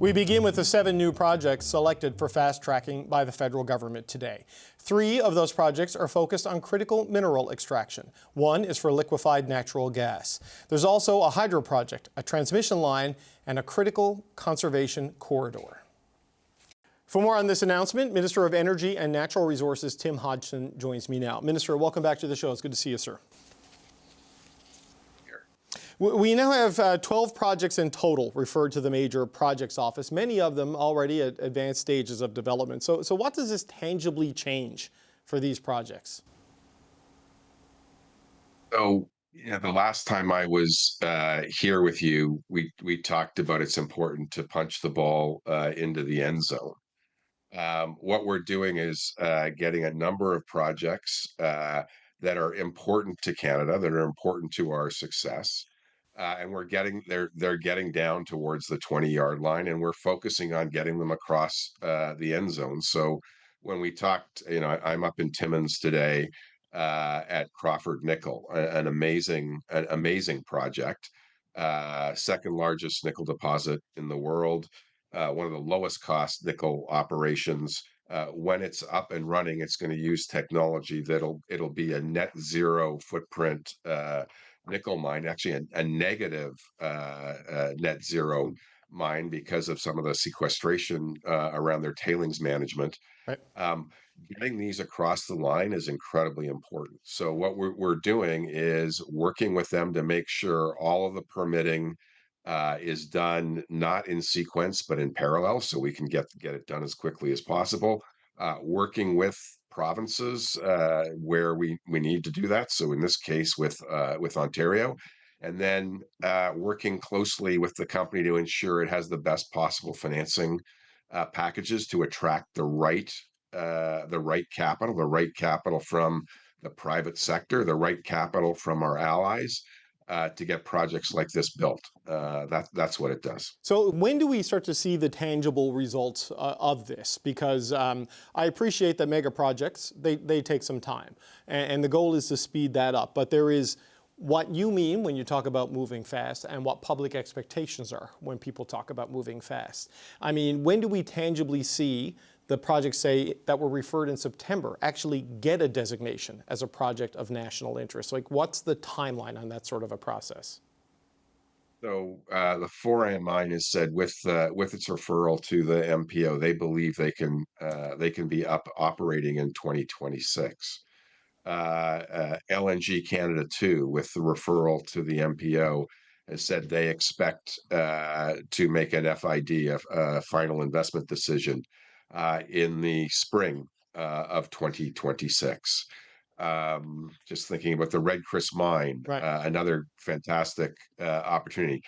We begin with the 7 new projects selected for fast tracking by the federal government today. 3 of those projects are focused on critical mineral extraction. 1 is for liquefied natural gas. There's also a hydro project, a transmission line, and a critical conservation corridor. For more on this announcement, Minister of Energy and Natural Resources Tim Hodgson joins me now. Minister, welcome back to the show. It's good to see you, sir. We now have 12 projects in total referred to the Major Projects Office, many of them already at advanced stages of development. So what does this tangibly change for these projects? So, the last time I was here with you, we talked about it's important to punch the ball into the end zone. What we're doing is getting a number of projects that are important to Canada, that are important to our success. And they're getting down towards the 20-yard line, and we're focusing on getting them across the end zone. So when we talked, I'm up in Timmins today at Crawford Nickel, an amazing project, second largest nickel deposit in the world, one of the lowest cost nickel operations. When it's up and running, it's going to use technology it'll be a net zero footprint nickel mine, actually a negative net zero mine because of some of the sequestration around their tailings management. Right. Getting these across the line is incredibly important. So what we're doing is working with them to make sure all of the permitting is done not in sequence but in parallel, so we can get it done as quickly as possible. Working with provinces where we need to do that. So in this case, with Ontario, and then working closely with the company to ensure it has the best possible financing packages to attract the right capital from the private sector, the right capital from our allies. To get projects like this built. That's what it does. So when do we start to see the tangible results of this? Because I appreciate that mega projects, they take some time. And the goal is to speed that up. But there is what you mean when you talk about moving fast and what public expectations are when people talk about moving fast. I mean, when do we tangibly see the projects, say, that were referred in September actually get a designation as a project of national interest? Like, what's the timeline on that sort of a process? So the Foran mine is said with its referral to the MPO, they believe they can be up operating in 2026. LNG Canada 2, with the referral to the MPO, has said they expect to make an FID, a final investment decision, in the spring of 2026. Just thinking about the Red Chris mine, Right. another fantastic opportunity.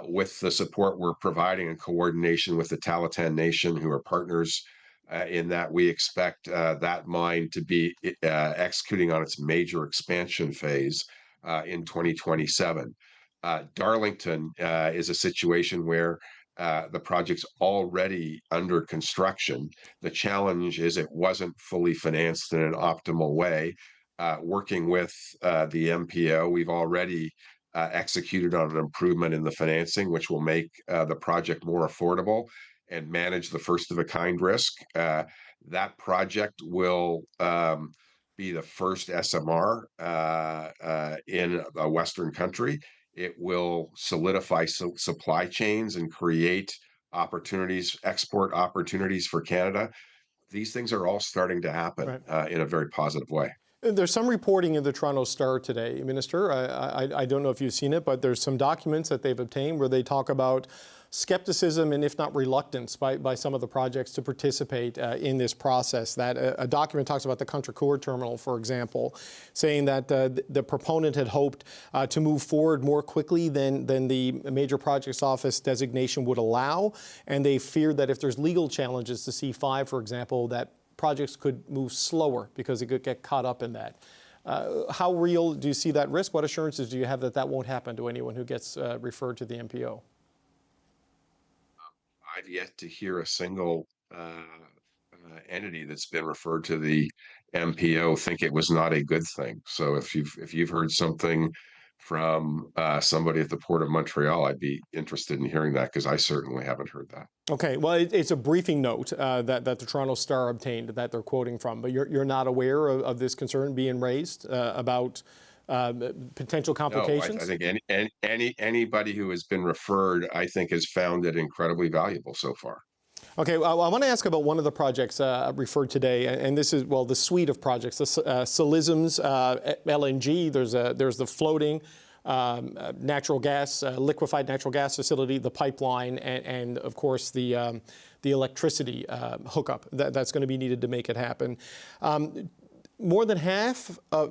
With the support we're providing in coordination with the Tahltan Nation, who are partners in that, we expect that mine to be executing on its major expansion phase in 2027. Darlington is a situation where the project's already under construction. The challenge is it wasn't fully financed in an optimal way. Working with the MPO, we've already executed on an improvement in the financing, which will make the project more affordable and manage the first-of-a-kind risk. That project will be the first SMR in a Western country. It will solidify supply chains and create opportunities, export opportunities for Canada. These things are all starting to happen in a very positive way. There's some reporting in the Toronto Star today, Minister. I don't know if you've seen it, but there's some documents that they've obtained where they talk about skepticism and, if not reluctance, by some of the projects to participate in this process. That a document talks about the Contrecoeur terminal, for example, saying that the proponent had hoped to move forward more quickly than the Major Projects Office designation would allow, and they feared that if there's legal challenges to C5, for example, that projects could move slower because it could get caught up in that. How real do you see that risk? What assurances do you have that that won't happen to anyone who gets referred to the MPO? I've yet to hear a single entity that's been referred to the MPO think it was not a good thing. So if you've heard something from somebody at the Port of Montreal, I'd be interested in hearing that, because I certainly haven't heard that. Okay, well, it's a briefing note that the Toronto Star obtained that they're quoting from, but you're not aware of this concern being raised about potential complications? No, I think anybody who has been referred, I think, has found it incredibly valuable so far. Okay, well, I want to ask about one of the projects referred today, and this is, well, the suite of projects, the Salism's LNG, there's the floating natural gas, liquefied natural gas facility, the pipeline, and of course the electricity hookup that's going to be needed to make it happen. More than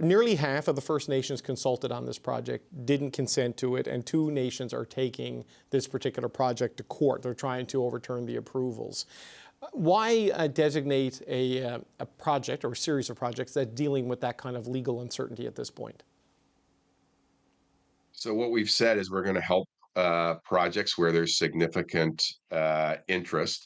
nearly half of the First Nations consulted on this project didn't consent to it, and 2 nations are taking this particular project to court. They're trying to overturn the approvals. Why designate a project or a series of projects that's dealing with that kind of legal uncertainty at this point? So what we've said is we're going to help projects where there's significant interest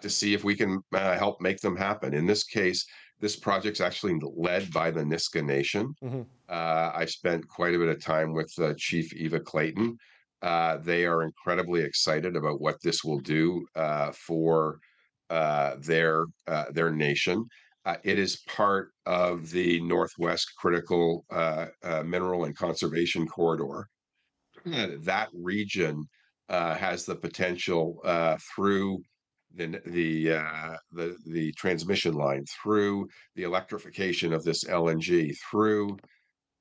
to see if we can help make them happen. In this case, this project's actually led by the Niska Nation. Mm-hmm. I spent quite a bit of time with Chief Eva Clayton. They are incredibly excited about what this will do for their nation. It is part of the Northwest Critical Mineral and Conservation Corridor. That region has the potential through the transmission line, through the electrification of this LNG, through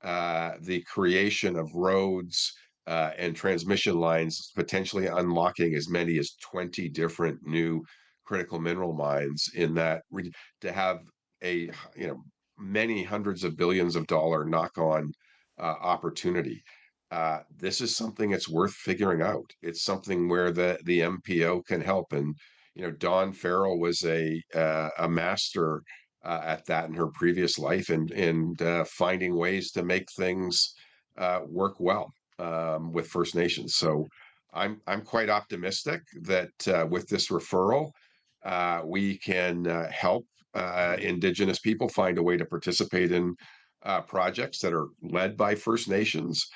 the creation of roads and transmission lines, potentially unlocking as many as 20 different new critical mineral mines in that region, to have a many hundreds of billions of dollar knock-on opportunity. This is something that's worth figuring out. It's something where the MPO can help, and Dawn Farrell was a master at that in her previous life, and finding ways to make things work well with First Nations. So I'm quite optimistic that with this referral, we can help Indigenous people find a way to participate in projects that are led by First Nations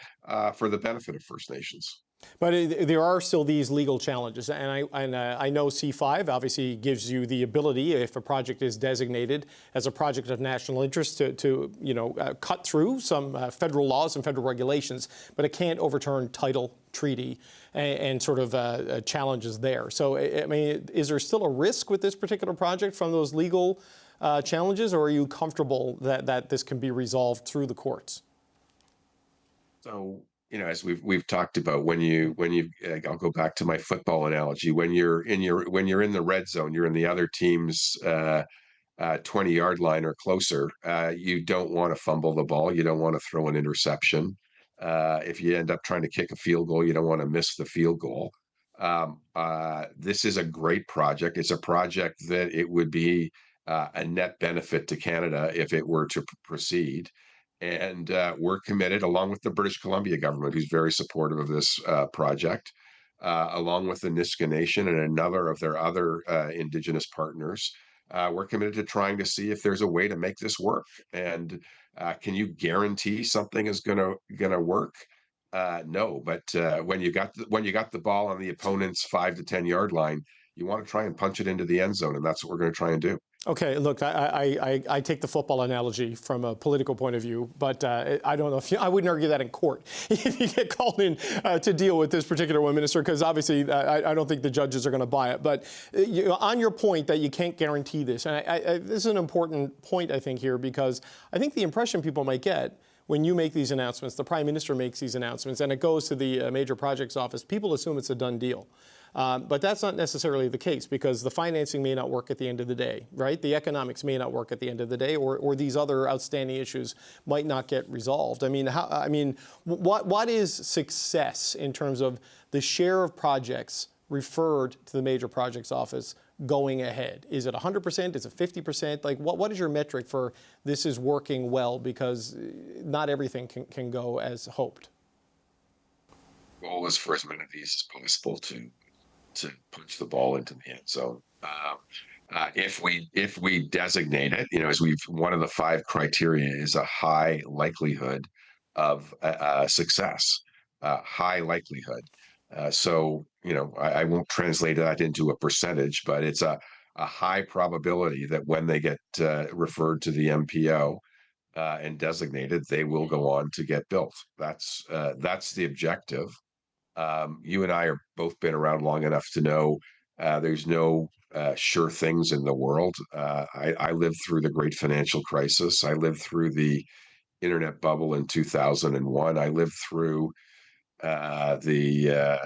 for the benefit of First Nations. But there are still these legal challenges, and I know C5 obviously gives you the ability, if a project is designated as a project of national interest, to cut through some federal laws and federal regulations, but it can't overturn title, treaty, and sort of challenges there. So, I mean, is there still a risk with this particular project from those legal challenges, or are you comfortable that this can be resolved through the courts? So, as we've talked about, when you I'll go back to my football analogy. When you're in the red zone, you're in the other team's 20-yard line or closer. You don't want to fumble the ball. You don't want to throw an interception. If you end up trying to kick a field goal, you don't want to miss the field goal. This is a great project. It's a project that it would be a net benefit to Canada if it were to proceed. And we're committed, along with the British Columbia government, who's very supportive of this project, along with the Niska Nation and another of their other Indigenous partners. We're committed to trying to see if there's a way to make this work. And can you guarantee something is gonna work? No, but when you got the ball on the opponent's 5 to 10-yard line, you want to try and punch it into the end zone, and that's what we're going to try and do. Okay, look, I take the football analogy from a political point of view, but I don't know if I wouldn't argue that in court if you get called in to deal with this particular one, Minister, because obviously I don't think the judges are going to buy it. But on your point that you can't guarantee this, and this is an important point, I think, here, because I think the impression people might get when you make these announcements, the Prime Minister makes these announcements, and it goes to the Major Projects Office, people assume it's a done deal. But that's not necessarily the case, because the financing may not work at the end of the day, right? The economics may not work at the end of the day, or these other outstanding issues might not get resolved. I mean, what is success in terms of the share of projects referred to the Major Projects Office going ahead? Is it 100%? Is it 50%? Like, what is your metric for this is working well? Because not everything can go as hoped. The goal is for as many of these as possible to punch the ball into the end zone. If we designate it, as one of the 5 criteria is a high likelihood of success, high likelihood. So, I won't translate that into a percentage, but it's a high probability that when they get referred to the MPO and designated, they will go on to get built. That's the objective. You and I are both been around long enough to know there's no sure things in the world. I lived through the great financial crisis. I lived through the internet bubble in 2001. I lived through the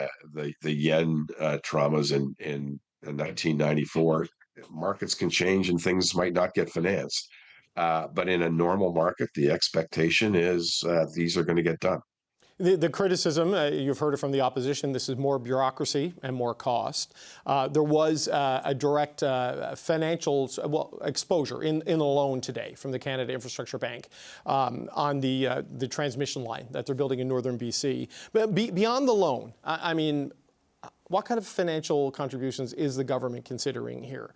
yen traumas in 1994. Markets can change and things might not get financed. But in a normal market, the expectation is these are going to get done. The criticism, you've heard it from the opposition, this is more bureaucracy and more cost. There was a direct financial exposure in a loan today from the Canada Infrastructure Bank on the transmission line that they're building in northern BC. But beyond the loan, I mean, what kind of financial contributions is the government considering here?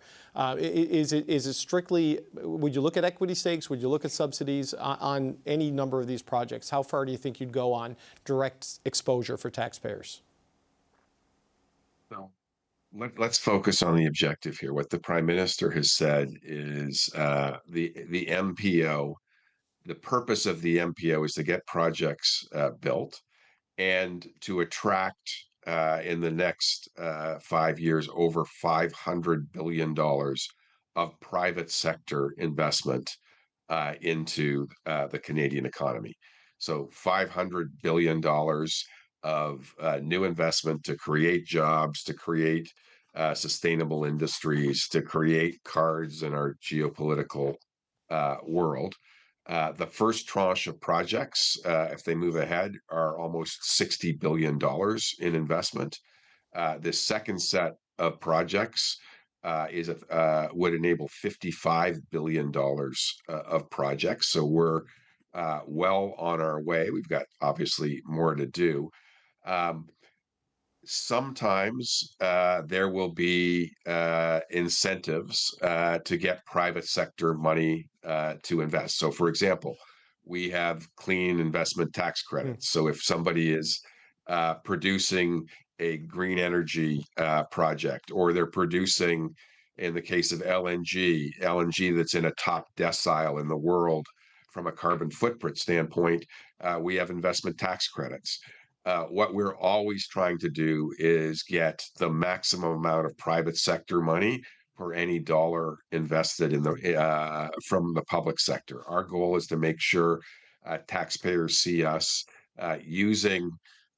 Is it strictly, would you look at equity stakes? Would you look at subsidies on any number of these projects? How far do you think you'd go on direct exposure for taxpayers? So let's focus on the objective here. What the Prime Minister has said is the MPO, the purpose of the MPO is to get projects built and to attract in the next 5 years over $500 billion of private sector investment into the Canadian economy. So $500 billion of new investment to create jobs, to create sustainable industries, to create cards in our geopolitical world. The first tranche of projects, if they move ahead, are almost $60 billion in investment. The second set of projects would enable $55 billion of projects. So we're well on our way. We've got obviously more to do. Sometimes there will be incentives to get private sector money to invest. So, for example, we have clean investment tax credits. So, if somebody is producing a green energy project, or they're producing, in the case of LNG that's in a top decile in the world from a carbon footprint standpoint, we have investment tax credits. What we're always trying to do is get the maximum amount of private sector money for any dollar invested in the from the public sector. Our goal is to make sure taxpayers see us using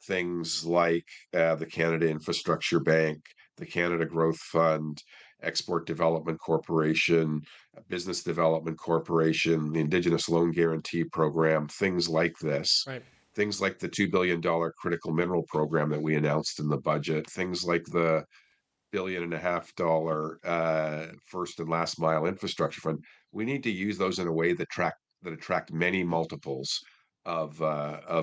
things like the Canada Infrastructure Bank, the Canada Growth Fund, Export Development Corporation, Business Development Corporation, the Indigenous Loan Guarantee Program, things like this. Right. Things like the $2 billion critical mineral program that we announced in the budget, things like the $1.5 billion first and last mile infrastructure fund. We need to use those in a way that attract many multiples of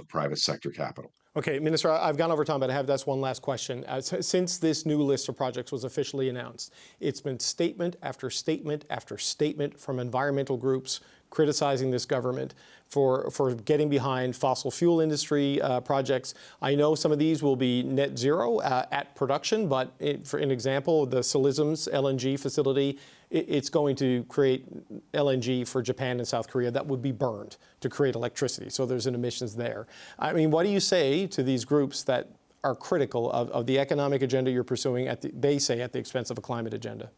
private sector capital. Okay, Minister, I've gone over time, but that's one last question. Since this new list of projects was officially announced, it's been statement after statement after statement from environmental groups criticizing this government for getting behind fossil fuel industry projects. I know some of these will be net zero at production, but for an example, the Skepticism LNG facility, it's going to create LNG for Japan and South Korea that would be burned to create electricity. So there's an emissions there. I mean, what do you say to these groups that are critical of the economic agenda you're pursuing, they say, at the expense of a climate agenda?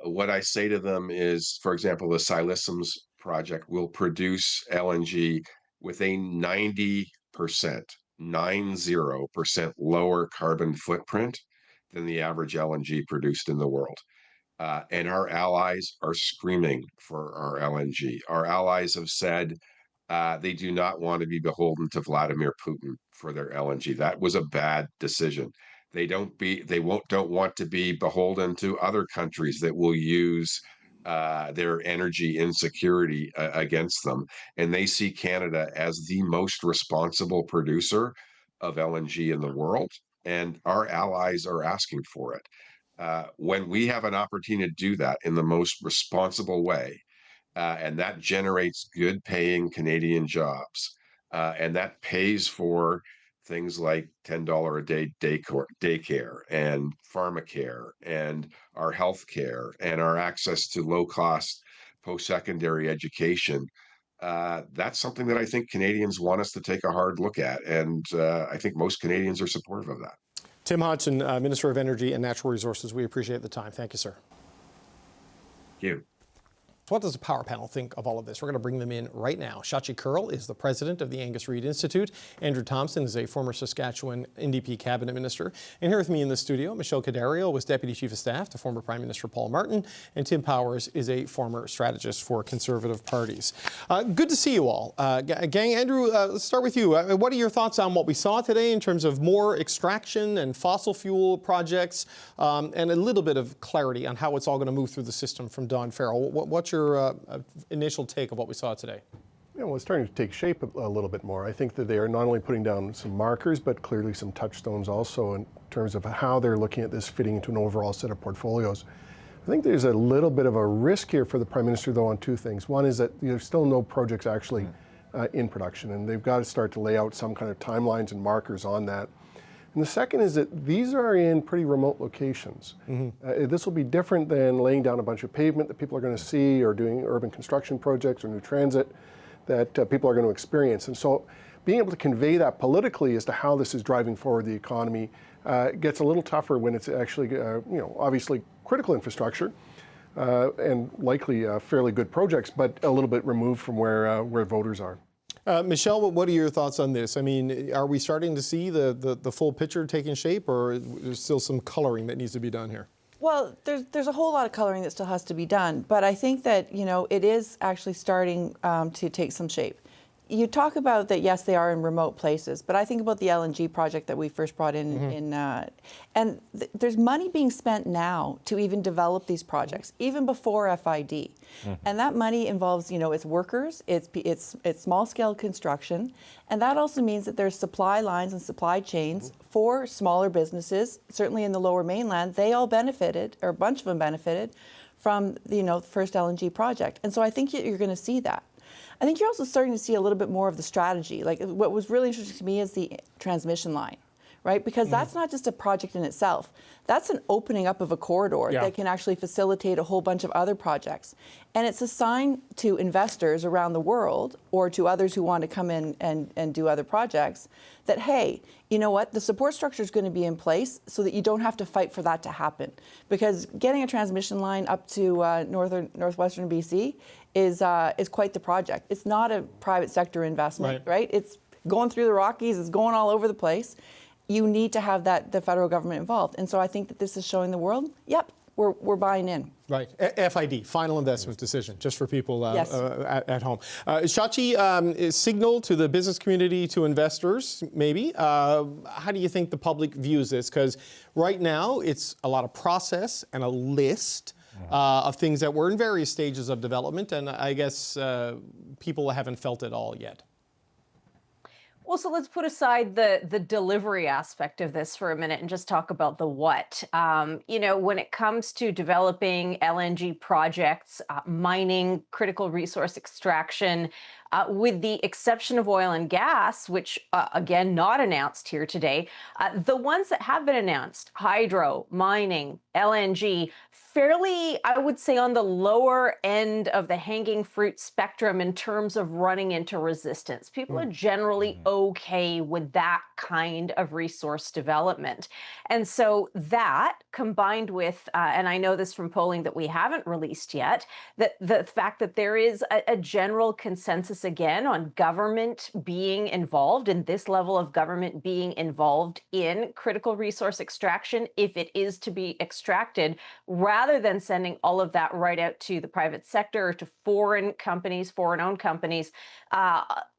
What I say to them is, for example, the Skepticism project will produce LNG with a 90% lower carbon footprint than the average LNG produced in the world. And our allies are screaming for our LNG. Our allies have said they do not want to be beholden to Vladimir Putin for their LNG. That was a bad decision. They don't want to be beholden to other countries that will use their energy insecurity against them. And they see Canada as the most responsible producer of LNG in the world. And our allies are asking for it. When we have an opportunity to do that in the most responsible way, and that generates good paying Canadian jobs. And that pays for things like $10 a day daycare and pharmacare and our health care and our access to low cost post-secondary education. That's something that I think Canadians want us to take a hard look at. And I think most Canadians are supportive of that. Tim Hodgson, Minister of Energy and Natural Resources, we appreciate the time. Thank you, sir. Thank you. What does the power panel think of all of this? We're going to bring them in right now. Shachi Kurl is the president of the Angus Reid Institute. Andrew Thompson is a former Saskatchewan NDP cabinet minister. And here with me in the studio, Michelle Cadario was deputy chief of staff to former Prime Minister Paul Martin. And Tim Powers is a former strategist for Conservative parties. Good to see you all. Gang, Andrew, let's start with you. What are your thoughts on what we saw today in terms of more extraction and fossil fuel projects and a little bit of clarity on how it's all going to move through the system from Don Farrell? What's your initial take of what we saw today? Yeah, well, it's starting to take shape a little bit more. I think that they are not only putting down some markers, but clearly some touchstones also in terms of how they're looking at this fitting into an overall set of portfolios. I think there's a little bit of a risk here for the Prime Minister, though, on two things. One is that there's still no projects actually in production, and they've got to start to lay out some kind of timelines and markers on that. And the second is that these are in pretty remote locations. This will be different than laying down a bunch of pavement that people are going to see, or doing urban construction projects or new transit that people are going to experience. And so being able to convey that politically as to how this is driving forward the economy gets a little tougher when it's actually, obviously critical infrastructure and likely fairly good projects, but a little bit removed from where voters are. Michelle, what are your thoughts on this? I mean, are we starting to see the full picture taking shape, or there's still some coloring that needs to be done here? Well, there's a whole lot of coloring that still has to be done, but I think that, it is actually starting to take some shape. You talk about that, yes, they are in remote places, but I think about the LNG project that we first brought in, and there's money being spent now to even develop these projects, even before FID. And that money involves, it's workers, it's small-scale construction, and that also means that there's supply lines and supply chains for smaller businesses, certainly in the Lower Mainland. They all benefited, or a bunch of them benefited, from the first LNG project. And so I think you're going to see that. I think you're also starting to see a little bit more of the strategy. Like, what was really interesting to me is the transmission line, right? Because that's not just a project in itself. That's an opening up of a corridor that can actually facilitate a whole bunch of other projects. And it's a sign to investors around the world, or to others who want to come in and do other projects, that, hey, you know what, the support structure is going to be in place so that you don't have to fight for that to happen. Because getting a transmission line up to northwestern BC is quite the project. It's not a private sector investment, right? It's going through the Rockies, it's going all over the place. You need to have the federal government involved. And so I think that this is showing the world, yep, we're buying in. Right. FID, final investment decision, just for people at home. Shachi, signal to the business community, to investors, maybe. How do you think the public views this? Because right now it's a lot of process and a list of things that were in various stages of development, and I guess people haven't felt it all yet. Well, so let's put aside the delivery aspect of this for a minute and just talk about the what. When it comes to developing LNG projects, mining, critical resource extraction, with the exception of oil and gas, which, again, not announced here today, the ones that have been announced, hydro, mining, LNG, fairly, I would say, on the lower end of the hanging fruit spectrum in terms of running into resistance. People are generally okay with that kind of resource development. And so that, combined with, and I know this from polling that we haven't released yet, that the fact that there is a general consensus again on government being involved, and this level of government being involved in critical resource extraction, if it is to be extracted, rather than sending all of that right out to the private sector or to foreign companies, foreign-owned companies,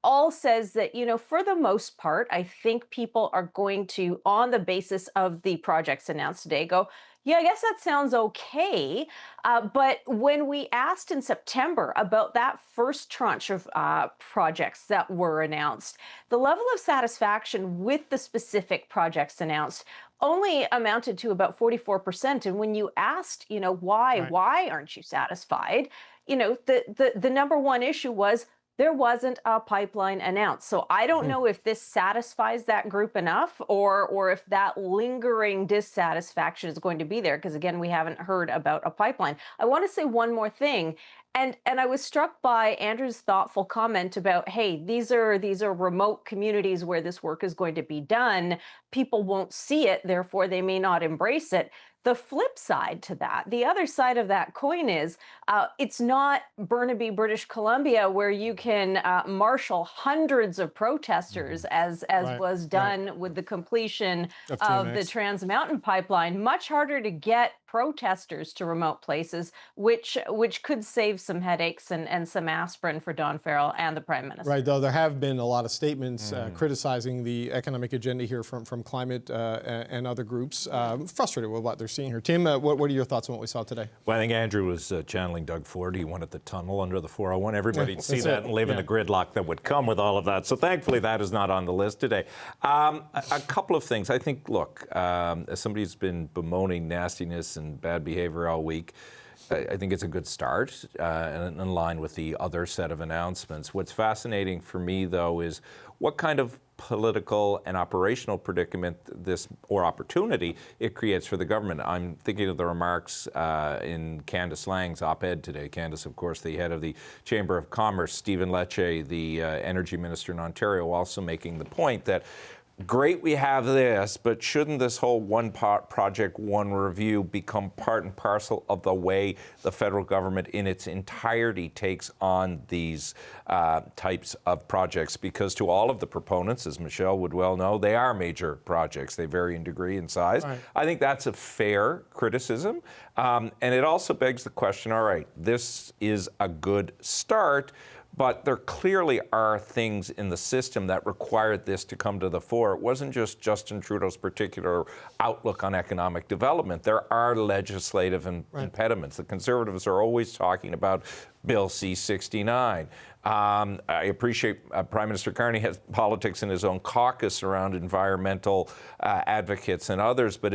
all says that, for the most part, I think people are going to, on the basis of the projects announced today, go, yeah, I guess that sounds okay. But when we asked in September about that first tranche of projects that were announced, the level of satisfaction with the specific projects announced only amounted to about 44%. And when you asked, why aren't you satisfied? the number one issue was there wasn't a pipeline announced. So I don't know if this satisfies that group enough, or if that lingering dissatisfaction is going to be there, because again, we haven't heard about a pipeline. I want to say one more thing. And I was struck by Andrew's thoughtful comment about, hey, these are remote communities where this work is going to be done. People won't see it, therefore they may not embrace it. The flip side to that, the other side of that coin is, it's not Burnaby, British Columbia, where you can marshal hundreds of protesters, as was done with the completion of the Trans Mountain Pipeline. Much harder to get protesters to remote places, which could save some headaches and some aspirin for Don Farrell and the Prime Minister. Right, though there have been a lot of statements criticizing the economic agenda here from climate and other groups, frustrated with what they're seeing here. Tim, what are your thoughts on what we saw today? Well, I think Andrew was channeling Doug Ford. He wanted the tunnel under the 401. Everybody'd see that and live in the gridlock that would come with all of that. So thankfully that is not on the list today. A couple of things. I think, look, as somebody who's been bemoaning nastiness and bad behavior all week, I think it's a good start and in line with the other set of announcements. What's fascinating for me, though, is what kind of political and operational predicament or opportunity it creates for the government. I'm thinking of the remarks in Candace Lang's op-ed today. Candace, of course, the head of the Chamber of Commerce, Stephen Lecce, the energy minister in Ontario, also making the point that great we have this, but shouldn't this whole one project, one review become part and parcel of the way the federal government in its entirety takes on these types of projects? Because to all of the proponents, as Michelle would well know, they are major projects. They vary in degree and size. Right. I think that's a fair criticism. And it also begs the question, all right, this is a good start, but there clearly are things in the system that required this to come to the fore. It wasn't just Justin Trudeau's particular outlook on economic development. There are legislative impediments. The Conservatives are always talking about Bill C-69. I appreciate Prime Minister Carney has politics in his own caucus around environmental advocates and others, but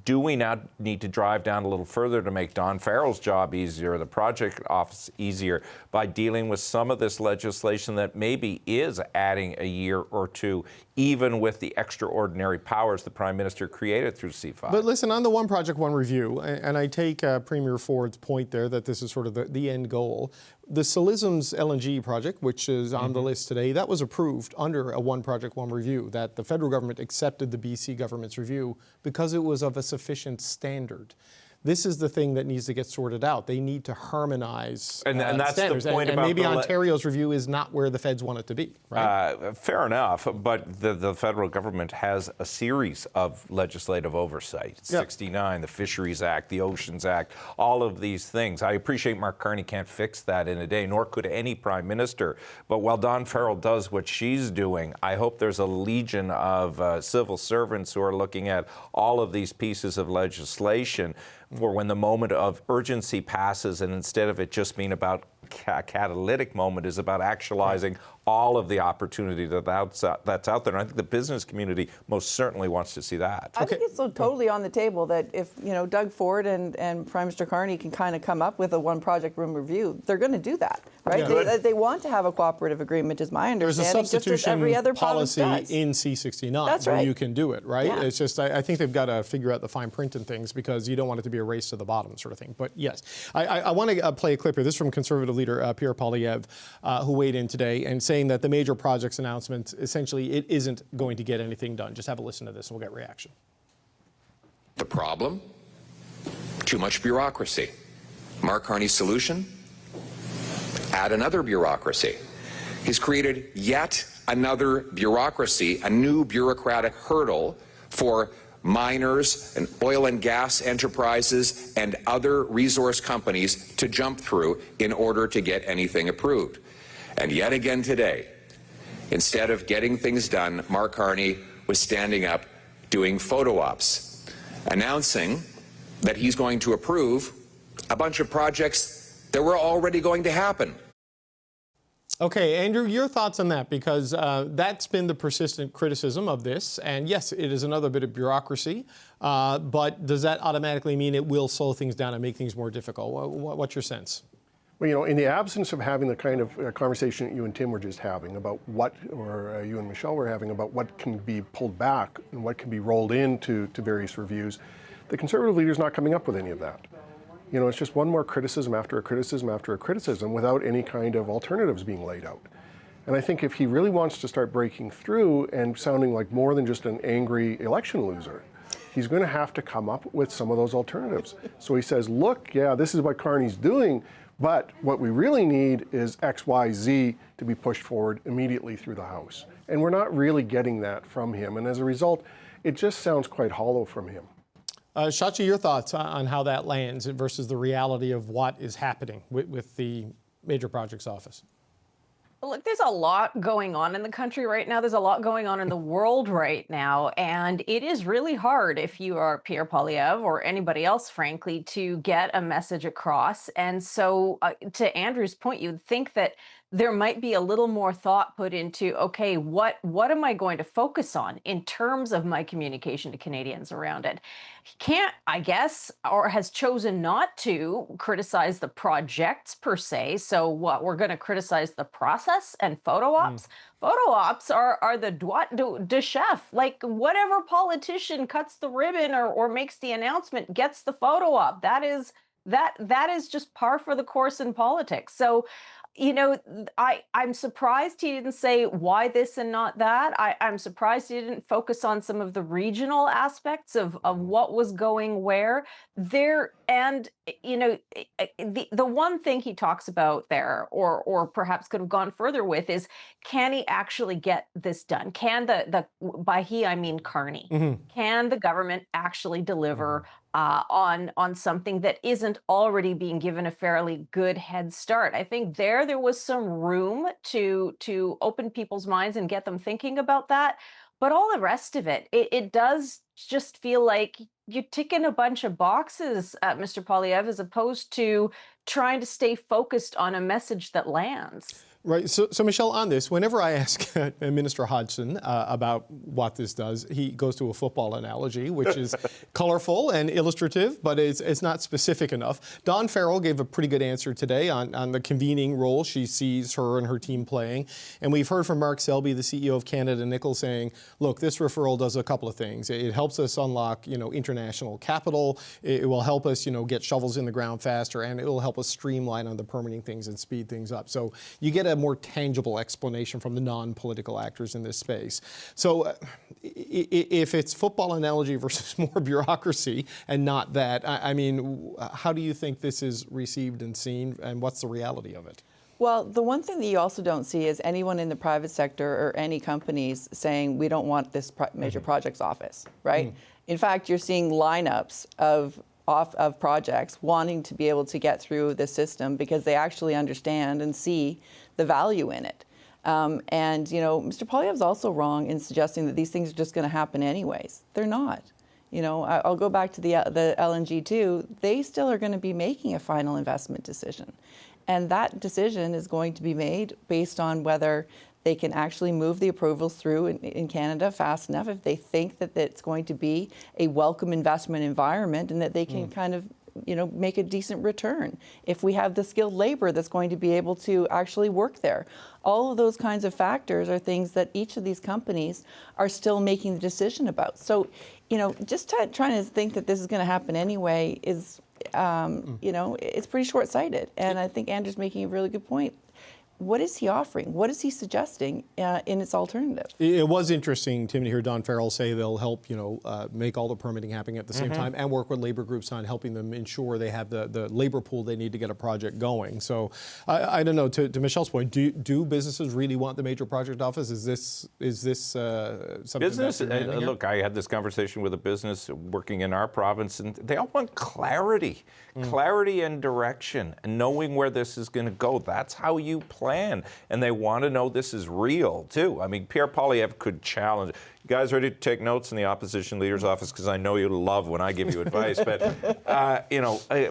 do we now need to drive down a little further to make Don Farrell's job easier, the project office easier, by dealing with some of this legislation that maybe is adding a year or two, even with the extraordinary powers the Prime Minister created through C5? But listen, on the one project, one review, and I take Premier Ford's point there that this is sort of the end goal. The Salism's LNG project, which is on the list today, that was approved under a one project, one review, that the federal government accepted the BC government's review because it was of a sufficient standard. This is the thing that needs to get sorted out. They need to harmonize and that's standards. The point and about maybe Ontario's review is not where the feds want it to be, right? Fair enough, but the federal government has a series of legislative oversight. 69, the Fisheries Act, the Oceans Act, all of these things. I appreciate Mark Carney can't fix that in a day, nor could any prime minister. But while Don Farrell does what she's doing, I hope there's a legion of civil servants who are looking at all of these pieces of legislation for when the moment of urgency passes, and instead of it just being about a catalytic moment, is about actualizing all of the opportunity that's out there. And I think the business community most certainly wants to see that. I think it's so totally on the table that if Doug Ford and Prime Minister Carney can kind of come up with a one project room review, they're going to do that, right? Yeah. They want to have a cooperative agreement, is my understanding. There's a substitution just as every other policy in does. C-69 That's where right. you can do it, right? Yeah. It's just, I think they've got to figure out the fine print and things, because you don't want it to be a race to the bottom sort of thing. But yes, I want to play a clip here. This is from Conservative leader Pierre Poilievre, who weighed in today and saying that the major projects announcement, essentially, it isn't going to get anything done. Just have a listen to this and we'll get reaction. The problem? Too much bureaucracy. Mark Carney's solution? Add another bureaucracy. He's created yet another bureaucracy, a new bureaucratic hurdle for miners and oil and gas enterprises and other resource companies to jump through in order to get anything approved. And yet again today, instead of getting things done, Mark Carney was standing up doing photo ops, announcing that he's going to approve a bunch of projects that were already going to happen. Okay, Andrew, your thoughts on that, because that's been the persistent criticism of this. And yes, it is another bit of bureaucracy, but does that automatically mean it will slow things down and make things more difficult? What's your sense? Well, you know, in the absence of having the kind of conversation that you and Tim were just having about what, or you and Michelle were having about what can be pulled back and what can be rolled into various reviews, the Conservative leader's not coming up with any of that. You know, it's just one more criticism after a criticism after a criticism without any kind of alternatives being laid out. And I think if he really wants to start breaking through and sounding like more than just an angry election loser, he's going to have to come up with some of those alternatives. So he says, look, yeah, this is what Carney's doing, but what we really need is X, Y, Z to be pushed forward immediately through the House. And we're not really getting that from him. And as a result, it just sounds quite hollow from him. Shachi, your thoughts on how that lands versus the reality of what is happening with the Major Projects Office? Look, there's a lot going on in the country right now. There's a lot going on in the world right now. And it is really hard if you are Pierre Poilievre or anybody else, frankly, to get a message across. And so to Andrew's point, you'd think that there might be a little more thought put into, okay, what am I going to focus on in terms of my communication to Canadians around it? He can't, I guess, or has chosen not to criticize the projects per se. So what, we're going to criticize the process and photo ops? Photo ops are the droit de chef. Like, whatever politician cuts the ribbon or makes the announcement gets the photo op. That is just par for the course in politics. So, you know, I'm surprised he didn't say why this and not that. I'm surprised he didn't focus on some of the regional aspects of what was going where there. And, you know, the one thing he talks about there, or perhaps could have gone further with, is can he actually get this done? Can by he, I mean Carney, can the government actually deliver on something that isn't already being given a fairly good head start? I think there was some room to open people's minds and get them thinking about that. But all the rest of it, it does just feel like you're ticking a bunch of boxes, Mr. Poilievre, as opposed to trying to stay focused on a message that lands. Right. So Michelle, on this, whenever I ask Minister Hodgson about what this does, he goes to a football analogy, which is colorful and illustrative, but it's not specific enough. Dawn Farrell gave a pretty good answer today on the convening role she sees her and her team playing. And we've heard from Mark Selby, the CEO of Canada Nickel, saying, look, this referral does a couple of things. It helps us unlock, international capital. It will help us, get shovels in the ground faster, and it will help us streamline on the permitting things and speed things up. So you get a more tangible explanation from the non-political actors in this space. So if it's football analogy versus more bureaucracy and not that, I mean, how do you think this is received and seen, and what's the reality of it? Well, the one thing that you also don't see is anyone in the private sector or any companies saying we don't want this major projects office, right? In fact, you're seeing lineups of projects wanting to be able to get through the system because they actually understand and see the value in it. And Mr. Poilievre's also wrong in suggesting that these things are just going to happen anyways. They're not. I'll go back to the LNG too. They still are going to be making a final investment decision. And that decision is going to be made based on whether they can actually move the approvals through in Canada fast enough, if they think that it's going to be a welcome investment environment and that they can kind of make a decent return. If we have the skilled labor that's going to be able to actually work there. All of those kinds of factors are things that each of these companies are still making the decision about. So, just trying to think that this is going to happen anyway is, it's pretty short-sighted. And I think Andrew's making a really good point. What is he offering? What is he suggesting in its alternative? It was interesting, Tim, to hear Dawn Farrell say they'll help, make all the permitting happen at the same time and work with labor groups on helping them ensure they have the labor pool they need to get a project going. So I don't know, to Michelle's point, do businesses really want the major project office? Is this something business? Look, I had this conversation with a business working in our province, and they all want clarity and direction, and knowing where this is going to go. That's how you plan plan, and they want to know this is real, too. I mean, Pierre Poilievre could challenge. You guys ready to take notes in the opposition leader's office? Because I know you love when I give you advice. But,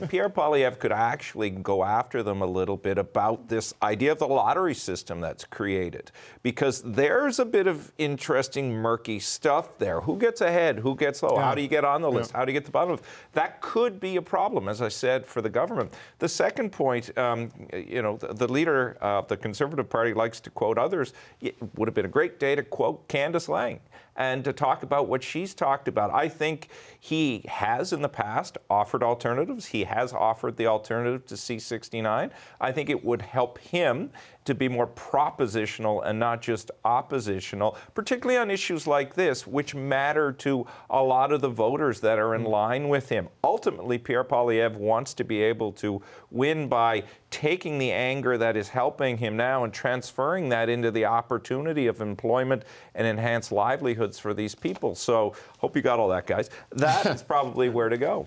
Pierre Poilievre could actually go after them a little bit about this idea of the lottery system that's created. Because there's a bit of interesting, murky stuff there. Who gets ahead? Who gets low? How do you get on the list? How do you get to the bottom of it? That could be a problem, as I said, for the government. The second point, the leader of the Conservative Party likes to quote others. It would have been a great day to quote Candice Lang and to talk about what she's talked about. I think he has in the past offered alternatives. He has offered the alternative to C-69. I think it would help him to be more propositional and not just oppositional, particularly on issues like this, which matter to a lot of the voters that are in line with him. Ultimately, Pierre Poilievre wants to be able to win by taking the anger that is helping him now and transferring that into the opportunity of employment and enhanced livelihoods for these people. So hope you got all that, guys. That is probably where to go.